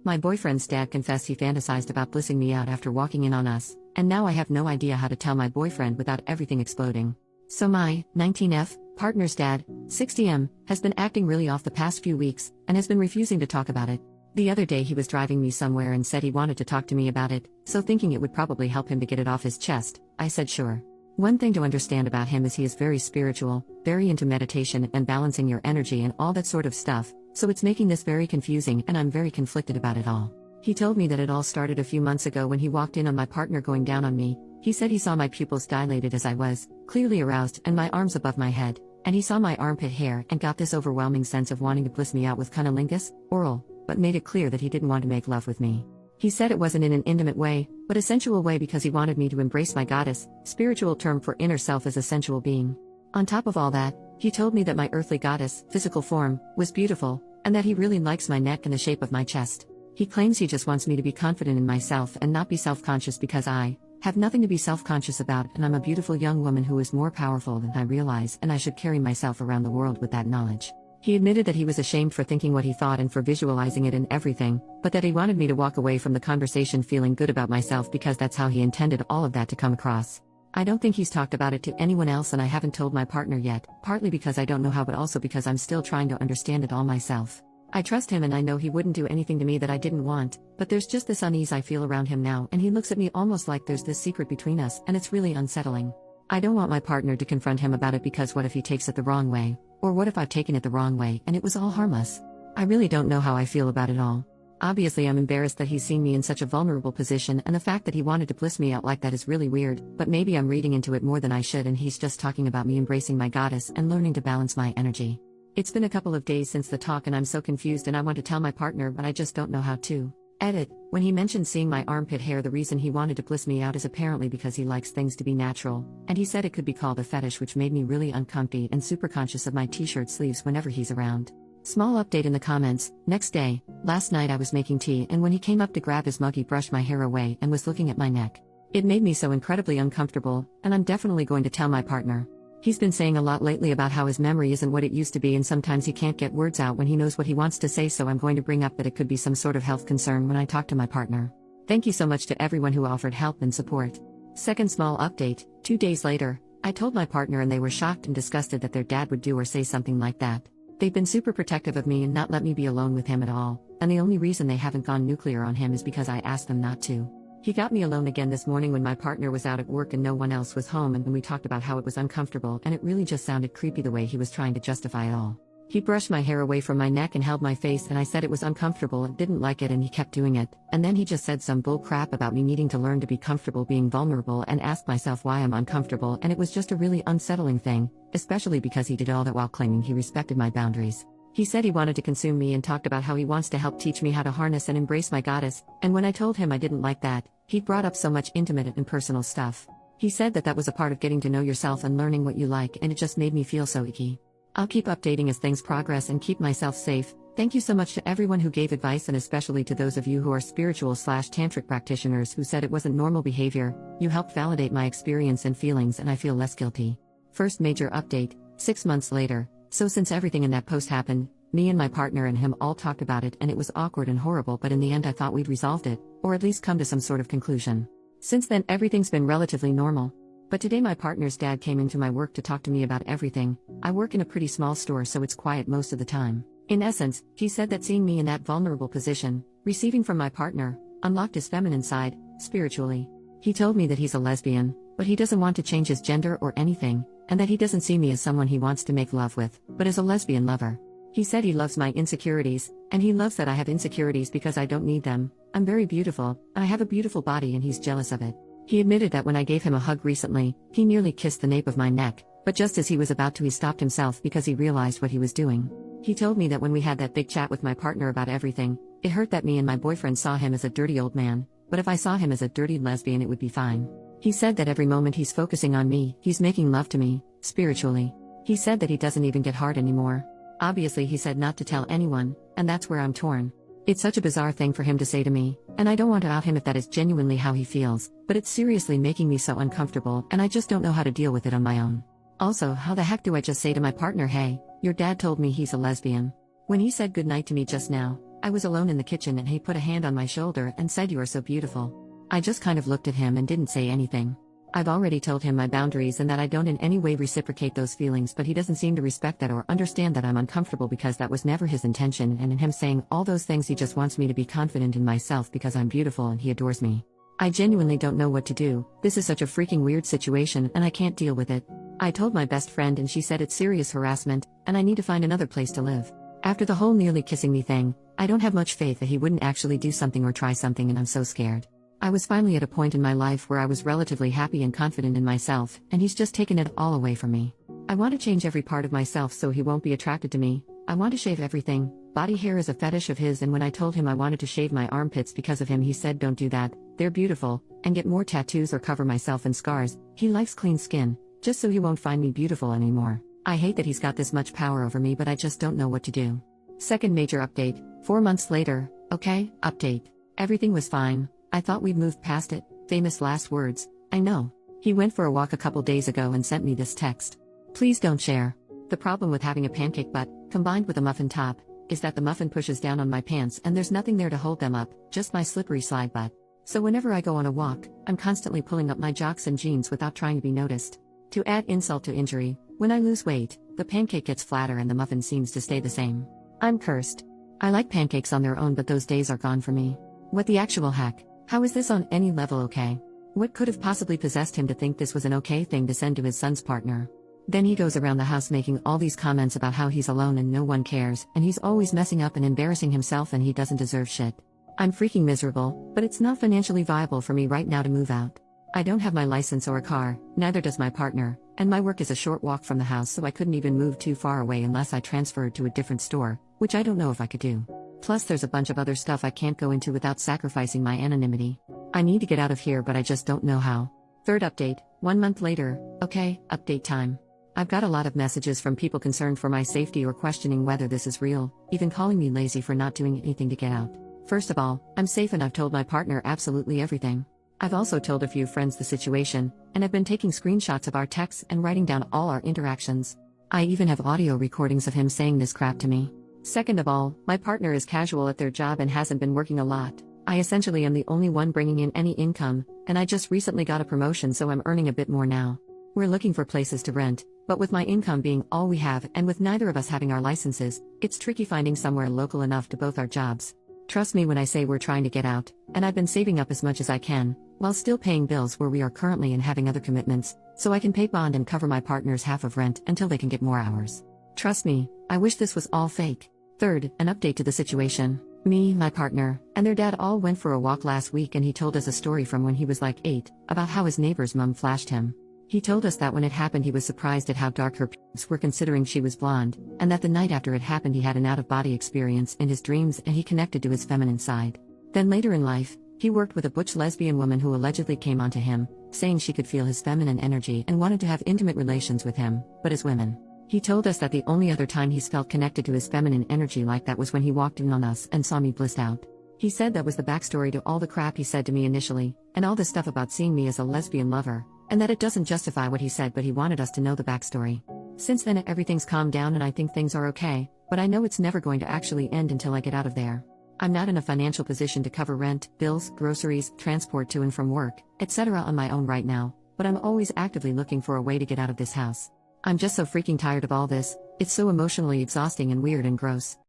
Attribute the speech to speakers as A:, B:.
A: My boyfriend's dad confessed he fantasized about blissing me out after walking in on us, and now I have no idea how to tell my boyfriend without everything exploding. So my 19F partner's dad, 60M, has been acting really off the past few weeks and has been refusing to talk about it. The other day he was driving me somewhere and said he wanted to talk to me about it, so thinking it would probably help him to get it off his chest, I said sure. One thing to understand about him is he is very spiritual, very into meditation and balancing your energy and all that sort of stuff, so it's making this very confusing and I'm very conflicted about it all. He told me that it all started a few months ago when he walked in on my partner going down on me. He said he saw my pupils dilated as I was, clearly aroused, and my arms above my head, and he saw my armpit hair and got this overwhelming sense of wanting to bliss me out with cunnilingus, oral, but made it clear that he didn't want to make love with me. He said it wasn't in an intimate way, but a sensual way because he wanted me to embrace my goddess, spiritual term for inner self as a sensual being. On top of all that, he told me that my earthly goddess, physical form, was beautiful, and that he really likes my neck and the shape of my chest. He claims he just wants me to be confident in myself and not be self-conscious because I have nothing to be self-conscious about and I'm a beautiful young woman who is more powerful than I realize and I should carry myself around the world with that knowledge. He admitted that he was ashamed for thinking what he thought and for visualizing it and everything, but that he wanted me to walk away from the conversation feeling good about myself because that's how he intended all of that to come across. I don't think he's talked about it to anyone else and I haven't told my partner yet, partly because I don't know how but also because I'm still trying to understand it all myself. I trust him and I know he wouldn't do anything to me that I didn't want, but there's just this unease I feel around him now and he looks at me almost like there's this secret between us and it's really unsettling. I don't want my partner to confront him about it because what if he takes it the wrong way? Or what if I've taken it the wrong way and it was all harmless? I really don't know how I feel about it all. Obviously I'm embarrassed that he's seen me in such a vulnerable position and the fact that he wanted to bliss me out like that is really weird, but maybe I'm reading into it more than I should and he's just talking about me embracing my goddess and learning to balance my energy. It's been a couple of days since the talk and I'm so confused and I want to tell my partner but I just don't know how to. Edit. When he mentioned seeing my armpit hair, the reason he wanted to bliss me out is apparently because he likes things to be natural, and he said it could be called a fetish, which made me really uncomfy and super conscious of my t-shirt sleeves whenever he's around. Small update in the comments. Next day, last night I was making tea and when he came up to grab his mug he brushed my hair away and was looking at my neck. It made me so incredibly uncomfortable, and I'm definitely going to tell my partner. He's been saying a lot lately about how his memory isn't what it used to be and sometimes he can't get words out when he knows what he wants to say, so I'm going to bring up that it could be some sort of health concern when I talk to my partner. Thank you so much to everyone who offered help and support. Second small update, 2 days later, I told my partner and they were shocked and disgusted that their dad would do or say something like that. They've been super protective of me and not let me be alone with him at all, and the only reason they haven't gone nuclear on him is because I asked them not to. He got me alone again this morning when my partner was out at work and no one else was home, and when we talked about how it was uncomfortable and it really just sounded creepy the way he was trying to justify it all. He brushed my hair away from my neck and held my face and I said it was uncomfortable and didn't like it and he kept doing it, and then he just said some bull crap about me needing to learn to be comfortable being vulnerable and asked myself why I'm uncomfortable, and it was just a really unsettling thing, especially because he did all that while claiming he respected my boundaries. He said he wanted to consume me and talked about how he wants to help teach me how to harness and embrace my goddess, and when I told him I didn't like that, he brought up so much intimate and personal stuff. He said that was a part of getting to know yourself and learning what you like, and it just made me feel so icky. I'll keep updating as things progress and keep myself safe. Thank you so much to everyone who gave advice and especially to those of you who are spiritual/tantric practitioners who said it wasn't normal behavior. You helped validate my experience and feelings and I feel less guilty. First major update, 6 months later. So since everything in that post happened, me and my partner and him all talked about it and it was awkward and horrible, but in the end I thought we'd resolved it, or at least come to some sort of conclusion. Since then everything's been relatively normal. But today my partner's dad came into my work to talk to me about everything. I work in a pretty small store so it's quiet most of the time. In essence, he said that seeing me in that vulnerable position, receiving from my partner, unlocked his feminine side, spiritually. He told me that he's a lesbian, but he doesn't want to change his gender or anything, and that he doesn't see me as someone he wants to make love with, but as a lesbian lover. He said he loves my insecurities, and he loves that I have insecurities because I don't need them. I'm very beautiful, and I have a beautiful body and he's jealous of it. He admitted that when I gave him a hug recently, he nearly kissed the nape of my neck, but just as he was about to he stopped himself because he realized what he was doing. He told me that when we had that big chat with my partner about everything, it hurt that me and my boyfriend saw him as a dirty old man, but if I saw him as a dirty lesbian it would be fine. He said that every moment he's focusing on me, he's making love to me, spiritually. He said that he doesn't even get hard anymore. Obviously he said not to tell anyone, and that's where I'm torn. It's such a bizarre thing for him to say to me, and I don't want to out him if that is genuinely how he feels, but it's seriously making me so uncomfortable and I just don't know how to deal with it on my own. Also, how the heck do I just say to my partner, hey, your dad told me he's a lesbian? When he said goodnight to me just now, I was alone in the kitchen and he put a hand on my shoulder and said, "You are so beautiful." I just kind of looked at him and didn't say anything. I've already told him my boundaries and that I don't in any way reciprocate those feelings, but he doesn't seem to respect that or understand that I'm uncomfortable because that was never his intention, and in him saying all those things he just wants me to be confident in myself because I'm beautiful and he adores me. I genuinely don't know what to do. This is such a freaking weird situation and I can't deal with it. I told my best friend and she said it's serious harassment and I need to find another place to live. After the whole nearly kissing me thing, I don't have much faith that he wouldn't actually do something or try something, and I'm so scared. I was finally at a point in my life where I was relatively happy and confident in myself, and he's just taken it all away from me. I want to change every part of myself so he won't be attracted to me. I want to shave everything. Body hair is a fetish of his, and when I told him I wanted to shave my armpits because of him, he said, "Don't do that, they're beautiful," and get more tattoos or cover myself in scars. He likes clean skin, just so he won't find me beautiful anymore. I hate that he's got this much power over me, but I just don't know what to do. Second major update, 4 months later. Okay, update. Everything was fine. I thought we'd moved past it. Famous last words. I know. He went for a walk a couple days ago and sent me this text. "Please don't share." The problem with having a pancake butt, combined with a muffin top, is that the muffin pushes down on my pants and there's nothing there to hold them up, just my slippery slide butt. So whenever I go on a walk, I'm constantly pulling up my jocks and jeans without trying to be noticed. To add insult to injury, when I lose weight, the pancake gets flatter and the muffin seems to stay the same. I'm cursed. I like pancakes on their own, but those days are gone for me. What the actual heck? How is this on any level okay? What could have possibly possessed him to think this was an okay thing to send to his son's partner? Then he goes around the house making all these comments about how he's alone and no one cares, and he's always messing up and embarrassing himself and he doesn't deserve shit. I'm freaking miserable, but it's not financially viable for me right now to move out. I don't have my license or a car, neither does my partner, and my work is a short walk from the house, so I couldn't even move too far away unless I transferred to a different store, which I don't know if I could do. Plus there's a bunch of other stuff I can't go into without sacrificing my anonymity. I need to get out of here, but I just don't know how. Third update, 1 month later. Okay, update time. I've got a lot of messages from people concerned for my safety or questioning whether this is real, even calling me lazy for not doing anything to get out. First of all, I'm safe and I've told my partner absolutely everything. I've also told a few friends the situation, and I've been taking screenshots of our texts and writing down all our interactions. I even have audio recordings of him saying this crap to me. Second of all, my partner is casual at their job and hasn't been working a lot. I essentially am the only one bringing in any income, and I just recently got a promotion, so I'm earning a bit more now. We're looking for places to rent, but with my income being all we have and with neither of us having our licenses, it's tricky finding somewhere local enough to both our jobs. Trust me when I say we're trying to get out, and I've been saving up as much as I can, while still paying bills where we are currently and having other commitments, so I can pay bond and cover my partner's half of rent until they can get more hours. Trust me, I wish this was all fake. Third, an update to the situation. Me, my partner, and their dad all went for a walk last week, and he told us a story from when he was like 8, about how his neighbor's mom flashed him. He told us that when it happened he was surprised at how dark her pubes were considering she was blonde, and that the night after it happened he had an out-of-body experience in his dreams and he connected to his feminine side. Then later in life, he worked with a butch lesbian woman who allegedly came onto him, saying she could feel his feminine energy and wanted to have intimate relations with him, but as women. He told us that the only other time he's felt connected to his feminine energy like that was when he walked in on us and saw me blissed out. He said that was the backstory to all the crap he said to me initially, and all this stuff about seeing me as a lesbian lover, and that it doesn't justify what he said, but he wanted us to know the backstory. Since then everything's calmed down and I think things are okay, but I know it's never going to actually end until I get out of there. I'm not in a financial position to cover rent, bills, groceries, transport to and from work, etc. on my own right now, but I'm always actively looking for a way to get out of this house. I'm just so freaking tired of all this. It's so emotionally exhausting and weird and gross.